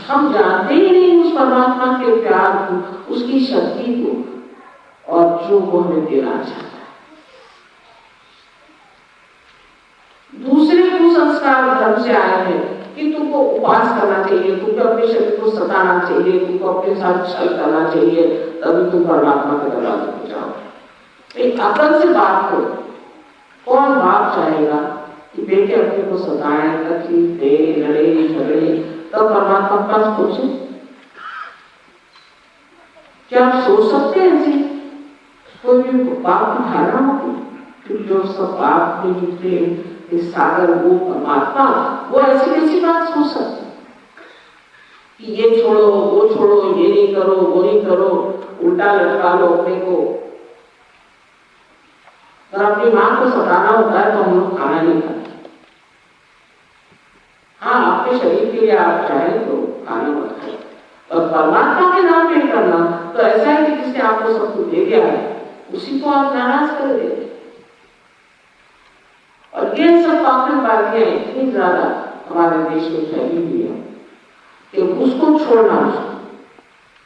हम जानते ही नहीं उस परमात्मा के प्यार को, उसकी शक्ति को, और जो वो हमें देना चाहता है। दूसरे कुसंस्कार धर्म से आए हैं कि तुमको उपवास करना चाहिए, तुमको अपने शरीर को सताना चाहिए, तुमको अपने साथ छल करना चाहिए, तभी तुम परमात्मा के दरवाजे पर जाओ। एक अकल से बात करो। कौन बाप चाहेगा कि बेटे अपने को सताए, तकलीफ दे, लड़े झगड़े, तब परमात्मा के पास पहुंचे? क्या आप सोच सकते हैं ऐसे? कोई भी बाप की धारणा होगी कि जो सब बाप में जुटे इस सागर वो परमात्मा, वो ऐसी कैसी बात सोच सकते कि ये छोड़ो, वो छोड़ो, ये नहीं करो, वो नहीं करो, उल्टा लटका लो अपने को। अगर अपनी मां को सताना होता है तो हम लोग खाना नहीं खाते। हाँ, आपके शरीर के लिए आप चाहें तो खाना मत खाए, और परमात्मा के नाम पे करना तो ऐसा है कि जिसने आपको सब कुछ दे दिया है उसी को आप नाराज कर देते। और ये सब पाखंडबाजियां इतनी ज्यादा हमारे देश में फैली हुई है कि उसको छोड़ना,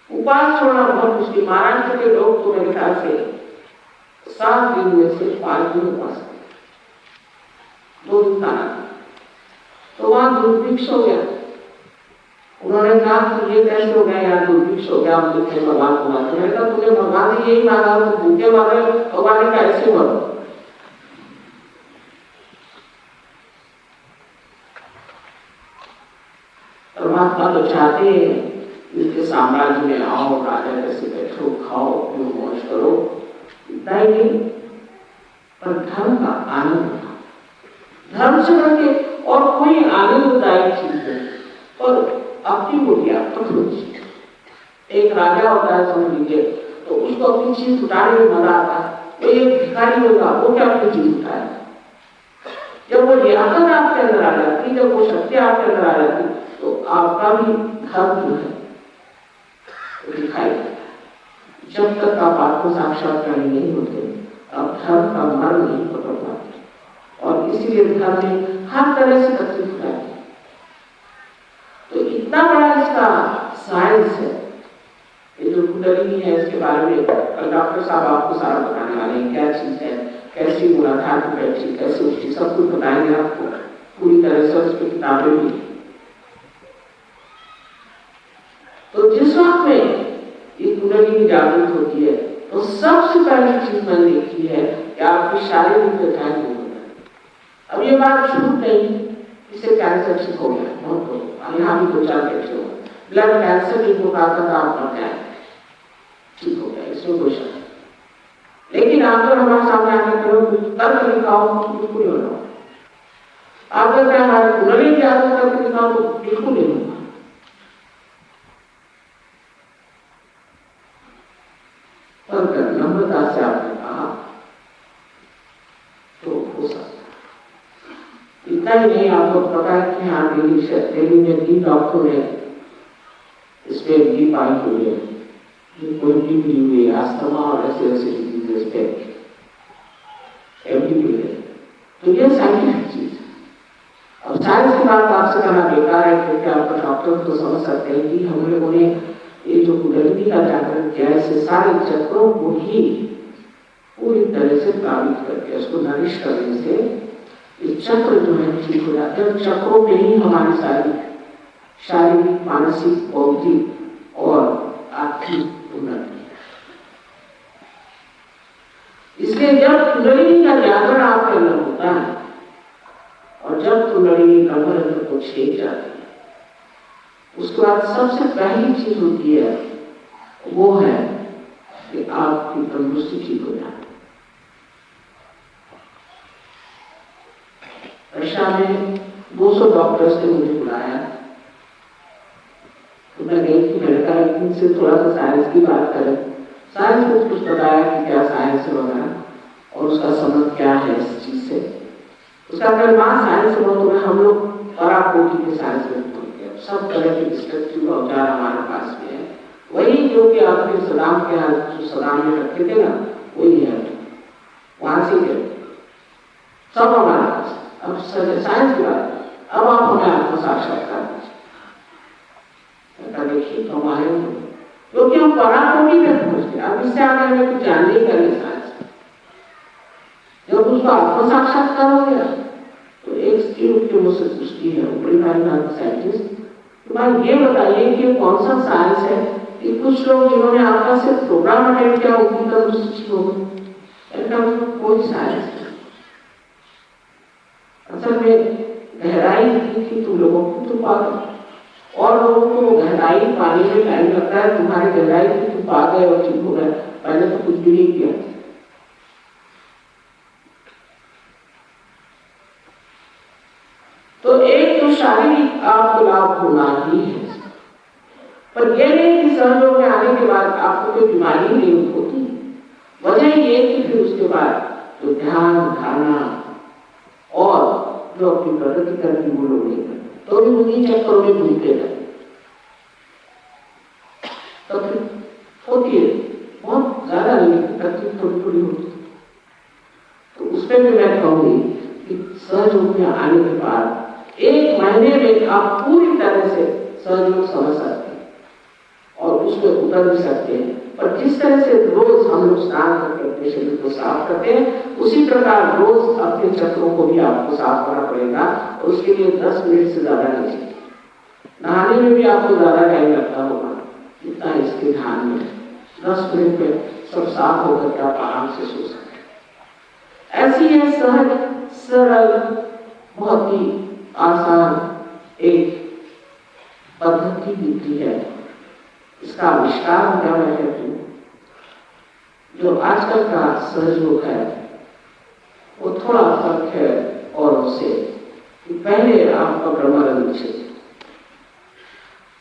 उपास छोड़ना बहुत मुश्किल। महाराष्ट्र के लोग तो मेरे ख्याल से 7 दिन में से 5 दिन उपास करते, 2 दिन खाना। तो वहां दुर्भिक्ष हो गया। उन्होंने कहा कि ये कैसे हो गया, यार दुर्भिक्ष हो गया, हम दुखे भगवान को मानते। मैंने कहा तुझे भगवान ने यही मांगा, तो भूखे मारे भगवान ने कैसे मरो? परमात्मा तो चाहते हैं इसके साम्राज्य में आओ, राजा कैसे बैठो, खाओ पियो, मौज करो, इतना ही नहीं, पर धर्म का आनंद, धर्म से बढ़के और कोई आनंददायक चीज है। और अपनी बुढ़िया पकड़ी, एक राजा होता है समझ लीजिए, तो उसको अपनी चीज उठाने में मजा आता है। वो एक भिखारी होगा, वो क्या अपनी चीज उठाए? जब वो लियाकत आपके अंदर आ जाती, जब वो शक्ति आपके अंदर आ जाती, तो आपका भी धर्म जो है वो दिखाई देता है। जब तक आप आत्म साक्षात्कारी नहीं होते, आप धर्म का मर्म नहीं पकड़ पाते, और इसीलिए धर्म में हर तरह से तकलीफ उठाती है। तो इतना बड़ा इसका साइंस है, ये जो कुंडलिनी है, इसके बारे में डॉक्टर साहब आपको सारा बताने वाले हैं, क्या चीज है, कैसी मूलाधार की बैठी, कैसे उठी, सब कुछ बताएंगे आपको पूरी तरह से। उस पर किताबें भी। तो जिस वक्त में ये कुंडलिनी जागृत होती है, तो सबसे पहली चीज मैंने देखी है कि आपकी शारीरिक व्यथाएं दूर होता है। अब ये बात झूठ नहीं, इससे कैंसर ठीक हो गया, बहुत हो, यहाँ भी 2-4 बैठे हो, ब्लड कैंसर की बुखार का आप मर जाए, ठीक हो गया, इसमें कोई शक नहीं। लेकिन आप तो हमारे सामने आके करो, तर्क दिखाओ, बिल्कुल नहीं होगा। आप अगर हमारे कुंडली की आदत करके दिखाओ तो बिल्कुल नहीं होगा। पर नम्रता से आपने कहा तो हो सकता। इतना ही नहीं, आपको पता है कि हाँ दिल्ली में 3 डॉक्टरों ने इस पे भी पाई हुई है, कोई भी हुई है, अस्थमा और ऐसे डिजीजेस पे एमडी है। तो ये साइंटिफिक चीज है। अब साइंस की बात आपसे करना बेकार है, क्योंकि आपका डॉक्टर तो समझ सकते हैं कि हम लोगों ने ये जो कुंडलिनी का जागरण किया है, इससे सारे चक्रों को ही पूरी तरह से प्रभावित करके उसको नरिश करने से ये चक्र जो है ठीक हो जाते हैं। चक्रों में ही हमारी सारी शारीरिक, मानसिक, बौद्धिक और आर्थिक उन्नति। इसलिए जब कुंडलिनी का जागरण आपके अंदर होता है और जब कुंडलिनी कमर अंदर को छेद जाती है, उसके बाद सबसे पहली चीज होती है वो है कि आपकी तंदुरुस्ती ठीक हो जाए। रशिया में 200 डॉक्टर्स ने मुझे बुलाया, तो मैं गई थी। मैंने कहा इनसे थोड़ा सा साइंस की बात करें। साइंस को कुछ बताया कि क्या साइंस है वगैरह और उसका संबंध क्या है इस चीज से। उसका अगर बात साइंस से बहुत हो, हम लोग पराकोटि के साइंस में सब तरह के डिस्ट्रक्टिव औजार हमारे पास में है। वही जो कि आपके सदाम के यहाँ जो सदाम में रखे थे ना, वही है, वहां से सब हमारे पास। अब साइंस की बात, अब आप हमें आत्म साक्षात्कार दीजिए। देखिए तो हमारे क्योंकि हम पराकोटि में पहुंच गए, अब इससे आगे हमें कुछ जानने का नहीं साइंस। जब उसको आत्म साक्षात्कार हो गया तो एक स्त्री उठ के मुझसे पूछती है, बड़ी भारी बात साइंटिस्ट, तो भाई ये बताइए कि कौन सा साइंस है कि कुछ लोग जिन्होंने आपका सिर्फ प्रोग्राम अटेंड किया उनकी तंदुरुस्ती ठीक हो गई? कोई साइंस नहीं। असल में गहराई थी तुम लोगों की तुम पा गए, और लोगों को गहराई पाने में टाइम लगता है। तुम्हारी गहराई थी तुम पा गए और ठीक हो गए, पहले तो कुछ भी नहीं किया। तो एक तो शारीरिक आपको लाभ होना ही है, पर यह नहीं कि सहयोग में आने के बाद आपको कोई बीमारी नहीं होती। वजह ये कि फिर उसके बाद जो ध्यान धारणा और जो अपनी प्रगति करनी वो लोग नहीं करते, तो भी उन्हीं चक्करों में घूमते रहे, तो फिर होती है बहुत ज्यादा नहीं, तकलीफ थोड़ी थोड़ी होती। तो उसमें भी मैं कहूंगी कि सहयोग में आने के बाद 1 महीने में आप पूरी तरह से सहयोग समझ सकते हैं और उसमें उतर भी सकते हैं। पर जिस तरह से रोज हम लोग स्नान करके अपने शरीर को साफ करते हैं, उसी प्रकार रोज अपने चक्रों को भी आपको साफ करना पड़ेगा, और उसके लिए 10 मिनट से ज्यादा नहीं चाहिए। नहाने में भी आपको ज्यादा टाइम लगता होगा, इतना इसके ध्यान में 10 मिनट में सब साफ होकर के आप आराम से सो सकते। ऐसी है सहज सरल बहुत ही आसान एक पद्धति विधि है। इसका आविष्कार हो गया, मैं कहती हूँ जो आजकल का सहयोग है वो थोड़ा फर्क है और उससे कि पहले आपका ब्रह्मानंद क्षेत्र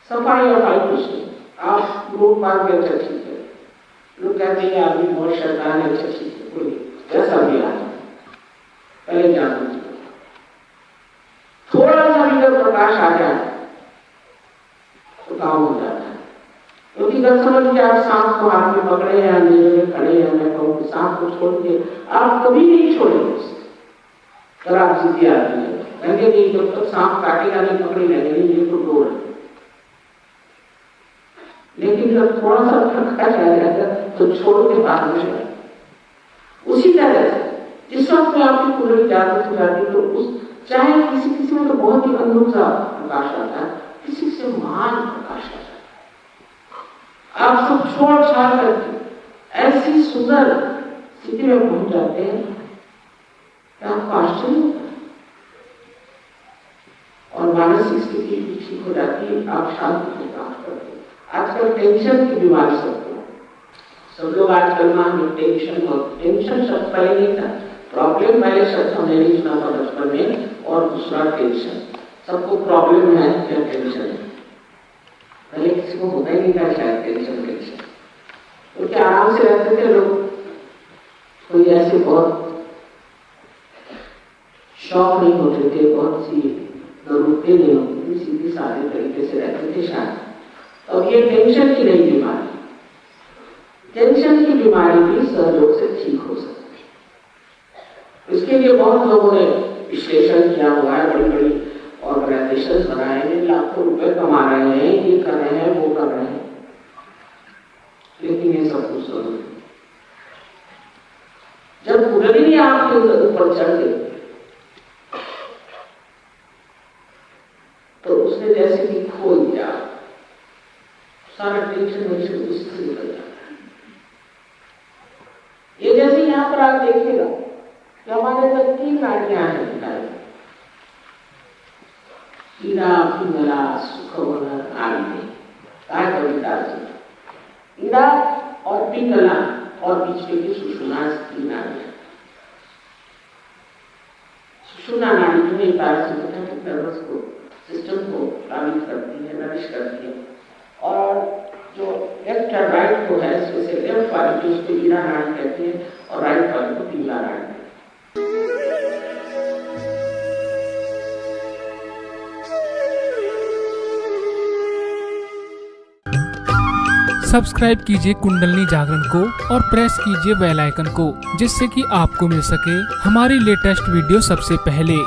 सफाई और भाई कुछ नहीं, आप लोग मार के अच्छा ठीक है, लोग कहते हैं आदमी बहुत शैतान है, अच्छा ठीक है, कोई जैसा भी आए पहले जान लीजिए। थोड़ा सा भी अगर प्रकाश आ जाए तो काम हो जाता है। क्योंकि अगर समझ लीजिए आप सांप को हाथ में पकड़े हैं, अंधेरे में खड़े हैं, मैं कहूँ कि सांप को छोड़ दिए, आप कभी नहीं छोड़ेंगे उसे। अगर आप जिद्दी आदमी है, कहेंगे नहीं जब तक सांप काटेगा नहीं पकड़े रहेंगे, ये तो डोर है। लेकिन जब थोड़ा सा प्रकाश आ जाएगा तो छोड़ के बाहर में जाए। उसी तरह से जिस वक्त में आपकी कुंडली जागृत हो जाती है तो उस चाहे किसी में तो बहुत ही अद्भुत सा प्रकाश आता है, किसी से महान प्रकाश आता है। आप सब छोड़ छाड़ करके ऐसी सुंदर स्थिति में पहुंच जाते हैं कि आपको आश्चर्य होता है और मानसिक स्थिति भी ठीक हो जाती है, आप शांति से प्राप्त करते हैं। आजकल टेंशन की बीमारी सब लोग आजकल में टेंशन शब्द पहले नहीं था, प्रॉब्लम पहले शब्द हमने नहीं सुना था बचपन में, और दूसरा टेंशन। सबको प्रॉब्लम है क्या टेंशन है, पहले किसी को होता ही नहीं था शायद टेंशन क्योंकि आराम से रहते थे लोग। कोई ऐसे बहुत शौक नहीं होते थे, बहुत सी जरूरतें नहीं होती थी, सीधे साधे तरीके से रहते थे शायद। और ये टेंशन की नहीं बीमारी, टेंशन की बीमारी भी सहयोग से ठीक हो सकती है। इसके लिए बहुत लोगों ने विश्लेषण किया हुआ है, बड़ी बड़ी ऑर्गेनाइजेशन बनाए हैं, लाखों रुपए कमा रहे हैं, ये कर रहे हैं वो कर रहे हैं, लेकिन ये सब कुछ जरूरी है। जब कुंडली आपके ऊपर चढ़ गई तो उसने जैसे कि खो दिया सारा टेंशन वैसे उससे निकल जाता है। ये जैसे यहाँ पर आप देखिएगा कि हमारे अंदर 3 नाड़ियां हैं, ईरा पिंगला सुखवल आदि काय कविता से ईरा और पिंगला और बीच में की सुषुम्ना 3 नाड़ियां। सुषुम्ना नाड़ी जो है पैरासिम्पैथेटिक नर्वस को सिस्टम को प्लावित करती है, नरिश करती है, और जो लेफ्ट और राइट को है इसमें से लेफ्ट वाली जो उसको ईरा नाड़ी कहते हैं और राइट वाली को पिंगला नाड़ी कहते हैं। सब्सक्राइब कीजिए कुंडलनी जागरण को और प्रेस कीजिए बेल आइकन को, जिससे कि आपको मिल सके हमारी लेटेस्ट वीडियो सबसे पहले।